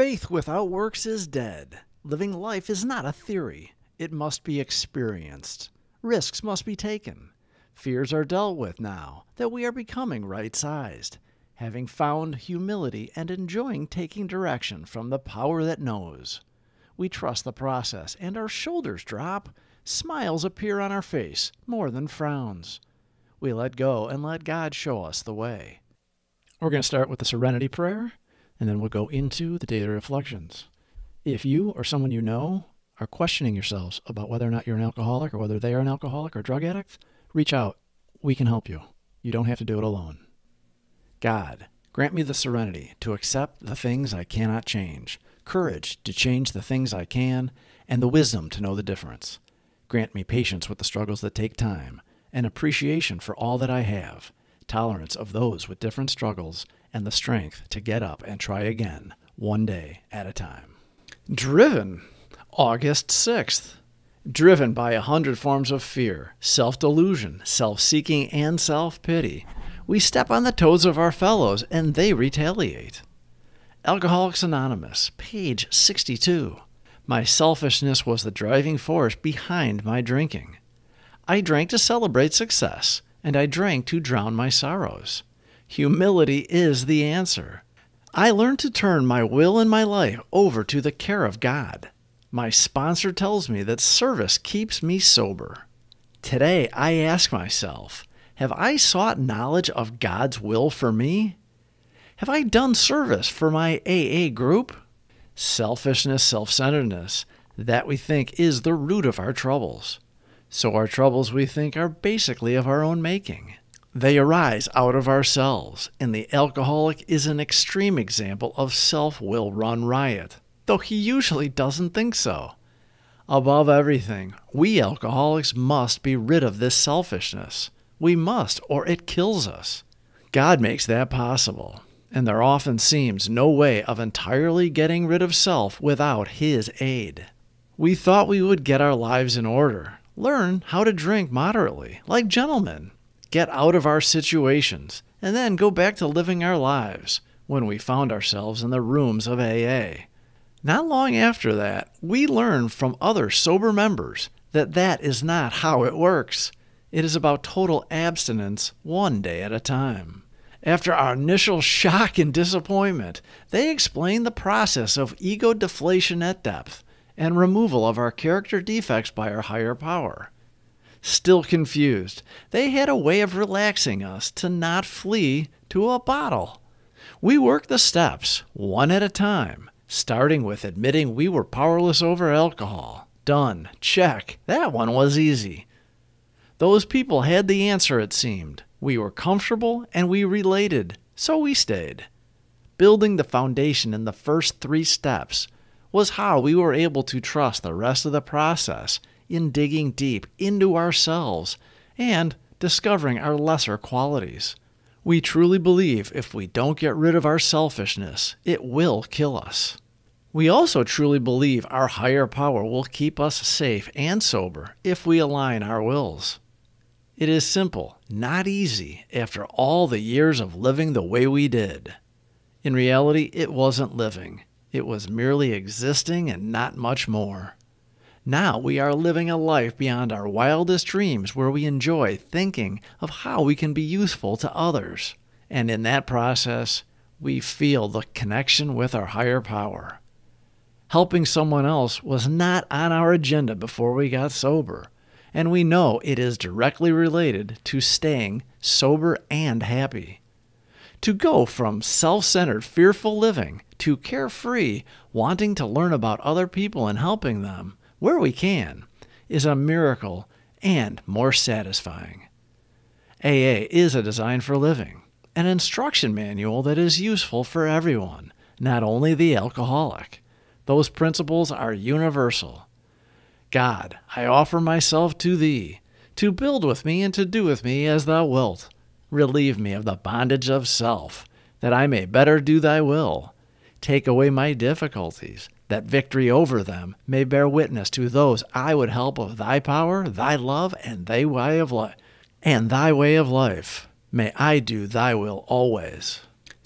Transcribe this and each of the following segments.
Faith without works is dead. Living life is not a theory. It must be experienced. Risks must be taken. Fears are dealt with now that we are becoming right-sized, having found humility and enjoying taking direction from the power that knows. We trust the process and our shoulders drop. Smiles appear on our face more than frowns. We let go and let God show us the way. We're going to start with the Serenity Prayer, and then we'll go into the daily reflections. If you or someone you know are questioning yourselves about whether or not you're an alcoholic or whether they are an alcoholic or drug addict, reach out. We can help you. You don't have to do it alone. God, grant me the serenity to accept the things I cannot change, courage to change the things I can, and the wisdom to know the difference. Grant me patience with the struggles that take time, and appreciation for all that I have, tolerance of those with different struggles, and the strength to get up and try again, one day at a time. Driven, August 6th. Driven by 100 forms of fear, self-delusion, self-seeking, and self-pity, we step on the toes of our fellows and they retaliate. Alcoholics Anonymous, page 62. My selfishness was the driving force behind my drinking. I drank to celebrate success, and I drank to drown my sorrows. Humility is the answer. I learned to turn my will and my life over to the care of God. My sponsor tells me that service keeps me sober. Today I ask myself, have I sought knowledge of God's will for me? Have I done service for my AA group? Selfishness, self-centeredness, that we think is the root of our troubles. So our troubles we think are basically of our own making. They arise out of ourselves, and the alcoholic is an extreme example of self-will run riot, though he usually doesn't think so. Above everything, we alcoholics must be rid of this selfishness. We must, or it kills us. God makes that possible, and there often seems no way of entirely getting rid of self without His aid. We thought we would get our lives in order, learn how to drink moderately, like gentlemen, get out of our situations, and then go back to living our lives when we found ourselves in the rooms of AA. Not long after that, we learned from other sober members that that is not how it works. It is about total abstinence one day at a time. After our initial shock and disappointment, they explained the process of ego deflation at depth and removal of our character defects by our higher power. Still confused, they had a way of relaxing us to not flee to a bottle. We worked the steps, one at a time, starting with admitting we were powerless over alcohol. Done. Check. That one was easy. Those people had the answer, it seemed. We were comfortable and we related, so we stayed. Building the foundation in the first 3 steps was how we were able to trust the rest of the process in digging deep into ourselves and discovering our lesser qualities. We truly believe if we don't get rid of our selfishness, it will kill us. We also truly believe our higher power will keep us safe and sober if we align our wills. It is simple, not easy, after all the years of living the way we did. In reality, it wasn't living. It was merely existing and not much more. Now we are living a life beyond our wildest dreams where we enjoy thinking of how we can be useful to others. And in that process, we feel the connection with our higher power. Helping someone else was not on our agenda before we got sober, and we know it is directly related to staying sober and happy. To go from self-centered, fearful living to carefree, wanting to learn about other people and helping them, where we can, is a miracle and more satisfying. AA is a design for living, an instruction manual that is useful for everyone, not only the alcoholic. Those principles are universal. God, I offer myself to Thee, to build with me and to do with me as Thou wilt. Relieve me of the bondage of self, that I may better do Thy will. Take away my difficulties, that victory over them may bear witness to those I would help of Thy power, Thy love, and Thy way of life. May I do Thy will always.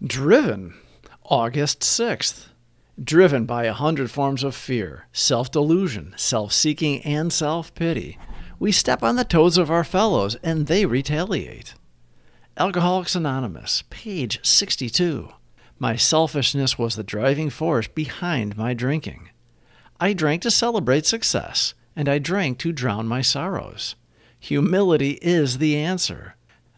Driven, August 6th. Driven by 100 forms of fear, self-delusion, self-seeking, and self-pity, we step on the toes of our fellows and they retaliate. Alcoholics Anonymous, page 62. My selfishness was the driving force behind my drinking. I drank to celebrate success, and I drank to drown my sorrows. Humility is the answer.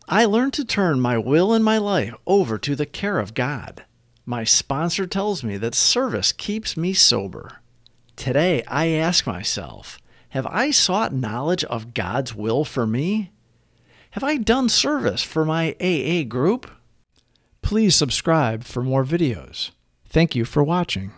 I learned to turn my will and my life over to the care of God. My sponsor tells me that service keeps me sober. Today, I ask myself, have I sought knowledge of God's will for me? Have I done service for my AA group? Please subscribe for more videos. Thank you for watching.